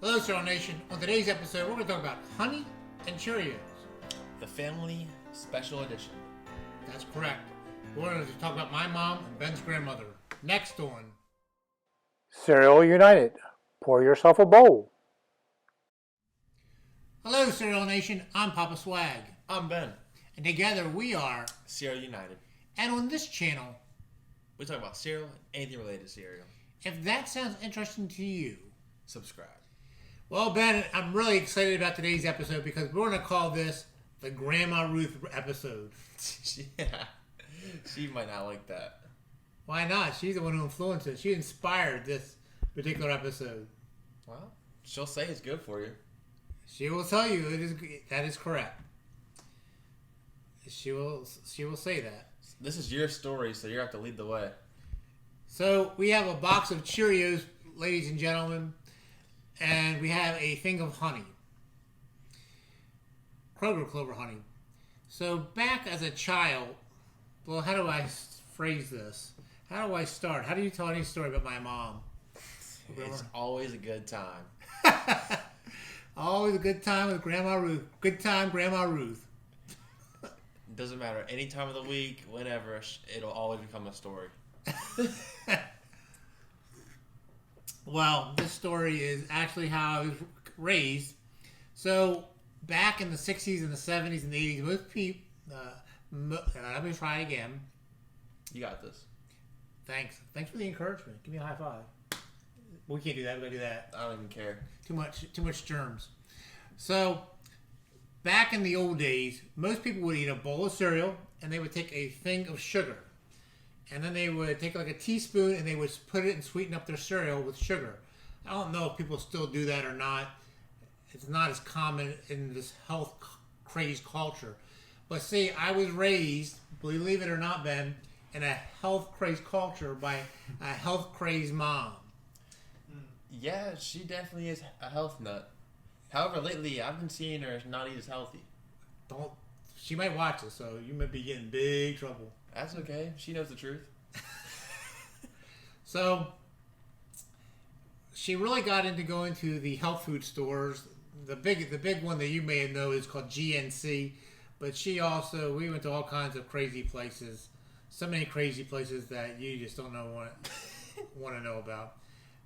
Hello, Cereal Nation. On today's episode, we're going to talk about honey and Cheerios. The family special edition. That's correct. We're going to talk about my mom and Ben's grandmother. Next on Cereal United. Pour yourself a bowl. Hello, Cereal Nation. I'm Papa Swag. I'm Ben. And together we are Cereal United. And on this channel, We talk about cereal and anything related to cereal. if that sounds interesting to you, Subscribe. well, Ben, I'm really excited about today's episode because we're going to call this the Grandma Ruth episode. Yeah. She might not like that. Why not? She's the one who influenced it. She inspired this particular episode. Well, she'll say it's good for you. She will tell you that is correct. She will say that. This is your story, so you have to lead the way. So we have a box of Cheerios, ladies and gentlemen, and we have a thing of honey. Kroger Clover honey. So back as a child, well, how do I phrase this? How do I start? How do you tell any story about my mom? It's always a good time. Always a good time with Grandma Ruth. Good time, Grandma Ruth. Doesn't matter. Any time of the week, whenever, it'll always become a story. Well, this story is actually how I was raised. So, back in the 60s and the 70s and the 80s, most people... let me try again. You got this. Thanks for the encouragement. Give me a high five. We can't do that. We gotta do that. I don't even care. Too much germs. So, back in the old days, most people would eat a bowl of cereal and they would take a thing of sugar. And then they would take like a teaspoon and they would put it and sweeten up their cereal with sugar. I don't know if people still do that or not. It's not as common in this health crazed culture. But see, I was raised, believe it or not, Ben, in a health crazed culture by a health crazed mom. Yeah, she definitely is a health nut. However, lately, I've been seeing her not eat as healthy. She might watch this, so you might be getting in big trouble. That's okay. She knows the truth. So, she really got into going to the health food stores. The big one that you may know is called GNC. But we went to all kinds of crazy places. So many crazy places that you just don't want to know about.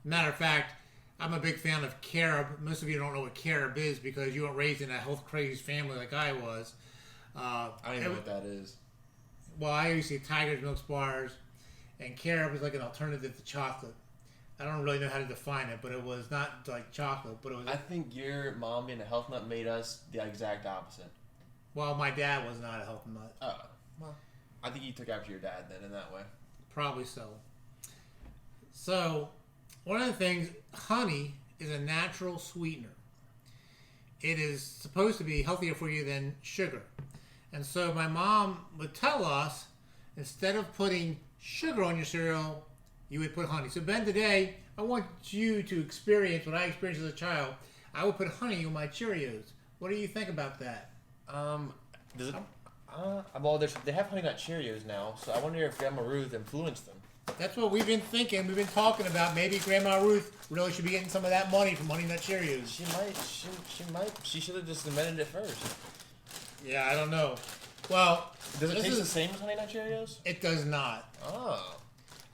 Matter of fact, I'm a big fan of Carob. Most of you don't know what Carob is because you weren't raised in a health crazy family like I was. I don't know what that is. Well, I used to eat Tiger's Milk bars, and Carob is like an alternative to chocolate. I don't really know how to define it, but it was not like chocolate, but it was... I think your mom being a health nut made us the exact opposite. Well, my dad was not a health nut. Oh, well, I think you took after your dad then in that way. Probably so. So, one of the things, honey is a natural sweetener. It is supposed to be healthier for you than sugar. And so my mom would tell us, instead of putting sugar on your cereal, you would put honey. So Ben, today, I want you to experience what I experienced as a child. I would put honey on my Cheerios. What do you think about that? Does it? Well, they have Honey Nut Cheerios now, so I wonder if Grandma Ruth influenced them. That's what we've been thinking. We've been talking about. Maybe Grandma Ruth really should be getting some of that money from Honey Nut Cheerios. She might. She should have just invented it first. Yeah, I don't know. Well, does it taste the same as Honey Nut Cheerios? It does not. Oh.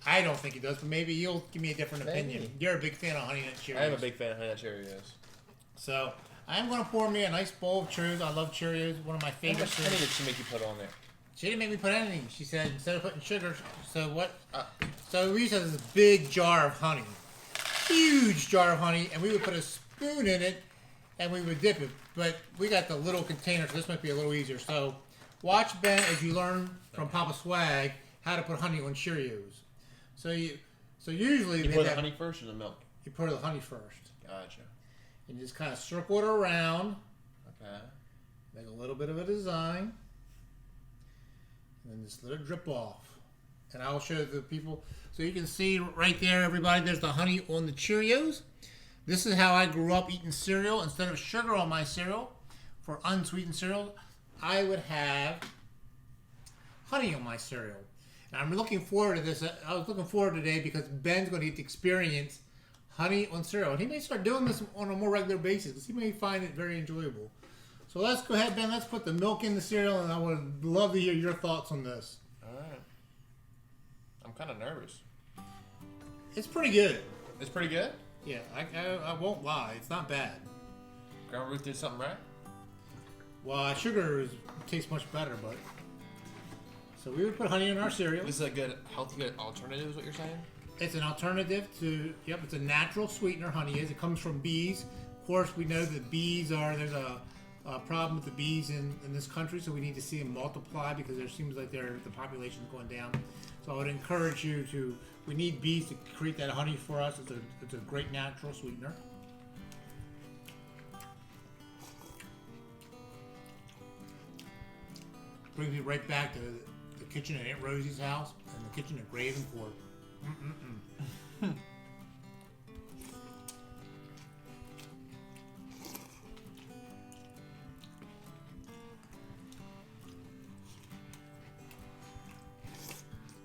I don't think it does, but maybe you'll give me a different opinion. You're a big fan of Honey Nut Cheerios. I am a big fan of Honey Nut Cheerios. So, I am going to pour me a nice bowl of Cheerios. I love Cheerios. One of my favorite things. How much honey did she make you put on there? She didn't make me put anything. She said instead of putting sugar, so what? So we used to have this big jar of honey. Huge jar of honey, and we would put a spoon in it, and we would dip it. But we got the little container, so this might be a little easier. So watch Ben as you learn from Papa Swag how to put honey on Cheerios. So usually you pour the honey first or the milk? You pour the honey first. Gotcha. And just kind of circle it around. Okay. Make a little bit of a design. And then just let it drip off. And I'll show the people. So you can see right there, everybody, there's the honey on the Cheerios. This is how I grew up eating cereal. Instead of sugar on my cereal, for unsweetened cereal, I would have honey on my cereal. And I'm looking forward to this. I was looking forward today because Ben's going to get to experience honey on cereal. And he may start doing this on a more regular basis because he may find it very enjoyable. So let's go ahead, Ben. Let's put the milk in the cereal, and I would love to hear your thoughts on this. All right. I'm kind of nervous. It's pretty good. It's pretty good? Yeah, I won't lie. It's not bad. Grandma Ruth did something right? Well, tastes much better, but... So we would put honey in our cereal. This is a good, healthy alternative is what you're saying? It's an alternative to... Yep, it's a natural sweetener, honey is. It comes from bees. Of course, we know that bees are... There's a problem with the bees in this country, so we need to see them multiply because there seems like the population is going down. So I would encourage you to... We need bees to create that honey for us. It's a great natural sweetener. Brings me right back to the kitchen at Aunt Rosie's house and the kitchen at Gravenport.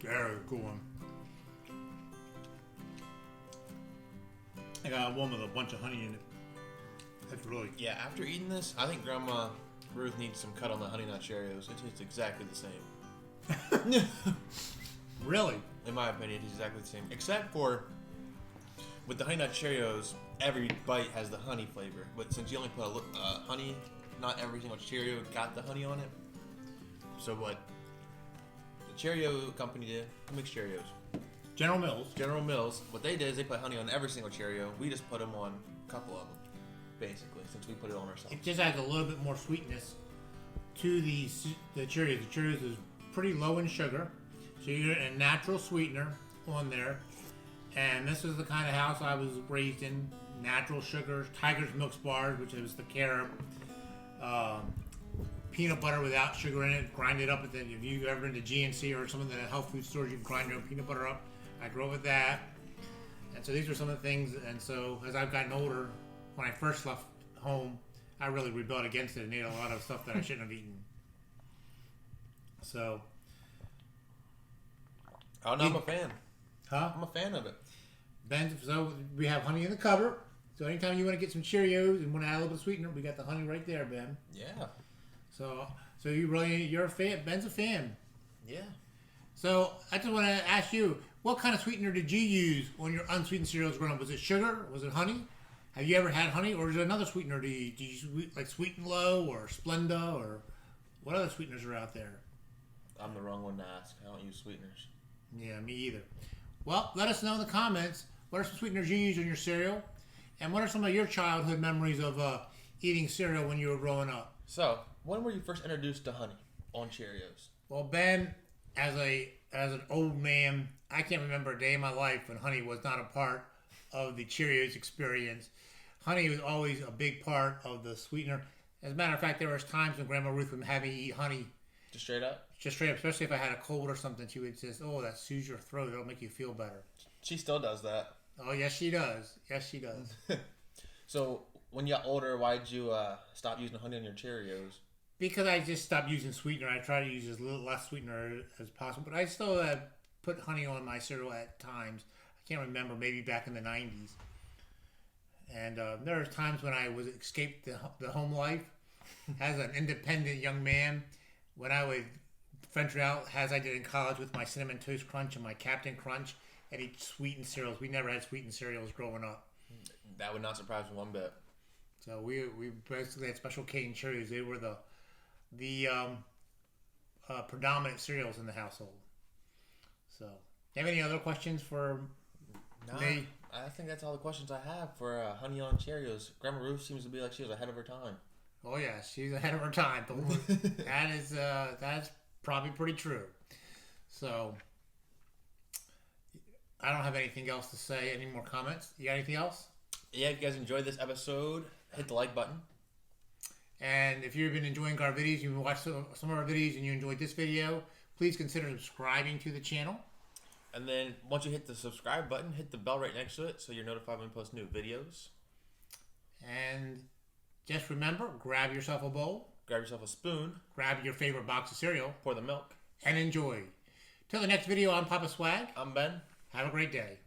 Very cool one. I got one with a bunch of honey in it. That's really... Yeah, after eating this, I think Grandma Ruth needs some cut on the Honey Nut Cheerios. It tastes exactly the same. Really? In my opinion, it tastes exactly the same. Except for, with the Honey Nut Cheerios, every bite has the honey flavor. But since you only put honey, not every single Cheerio got the honey on it. So what the Cheerio company did, who makes Cheerios? General Mills. General Mills, what they did is they put honey on every single Cheerio. We just put them on a couple of them, basically, since we put it on ourselves. It just adds a little bit more sweetness to the Cheerios. The Cheerios is pretty low in sugar, so you get a natural sweetener on there. And this is the kind of house I was raised in. Natural sugars, Tiger's Milk bars, which is the Carob. Peanut butter without sugar in it, grind it up. And then if you've ever been to GNC or some of the health food stores, you can grind your own peanut butter up. I grew up with that. And so these are some of the things. And so as I've gotten older, when I first left home, I really rebelled against it and ate a lot of stuff that I shouldn't have eaten. So. Oh, no, I'm a fan. Huh? I'm a fan of it. Ben, so we have honey in the cupboard. So anytime you want to get some Cheerios and want to add a little bit of sweetener, we got the honey right there, Ben. Yeah. So you're a fan. Ben's a fan. Yeah. So I just want to ask you, what kind of sweetener did you use on your unsweetened cereals growing up? Was it sugar? Was it honey? Have you ever had honey, or is there another sweetener? Do you like Sweet and Low or Splenda, or what other sweeteners are out there? I'm the wrong one to ask. I don't use sweeteners. Yeah, me either. Well, let us know in the comments. What are some sweeteners you use in your cereal, and what are some of your childhood memories of eating cereal when you were growing up? So, when were you first introduced to honey on Cheerios? Well, Ben, as an old man, I can't remember a day in my life when honey was not a part of the Cheerios experience. Honey was always a big part of the sweetener. As a matter of fact, there was times when Grandma Ruth would have me eat honey. Just straight up? Just straight up, especially if I had a cold or something. She would say, "Oh, that soothes your throat. It'll make you feel better." She still does that. Oh, yes, she does. Yes, she does. So, when you got older, why did you stop using honey on your Cheerios? Because I just stopped using sweetener. I try to use as little less sweetener as possible. But I still put honey on my cereal at times. I can't remember, maybe back in the 90s. And there were times when I was escaped the home life as an independent young man, when I would venture out, as I did in college, with my Cinnamon Toast Crunch and my Captain Crunch, and eat sweetened cereals. We never had sweetened cereals growing up. That would not surprise me one bit. So we basically had Special K and Cheerios. They were the predominant cereals in the household. So, do you have any other questions for me? I think that's all the questions I have for honey on Cheerios. Grandma Ruth seems to be like she was ahead of her time. Oh yeah, she's ahead of her time. That's probably pretty true. So, I don't have anything else to say. Any more comments? You got anything else? Yeah, if you guys enjoyed this episode, hit the like button. And if you've been enjoying our videos, you've watched some of our videos and you enjoyed this video, please consider subscribing to the channel. And then once you hit the subscribe button, hit the bell right next to it so you're notified when we post new videos. And just remember, grab yourself a bowl. Grab yourself a spoon. Grab your favorite box of cereal. Pour the milk. And enjoy. Till the next video, I'm Papa Swag. I'm Ben. Have a great day.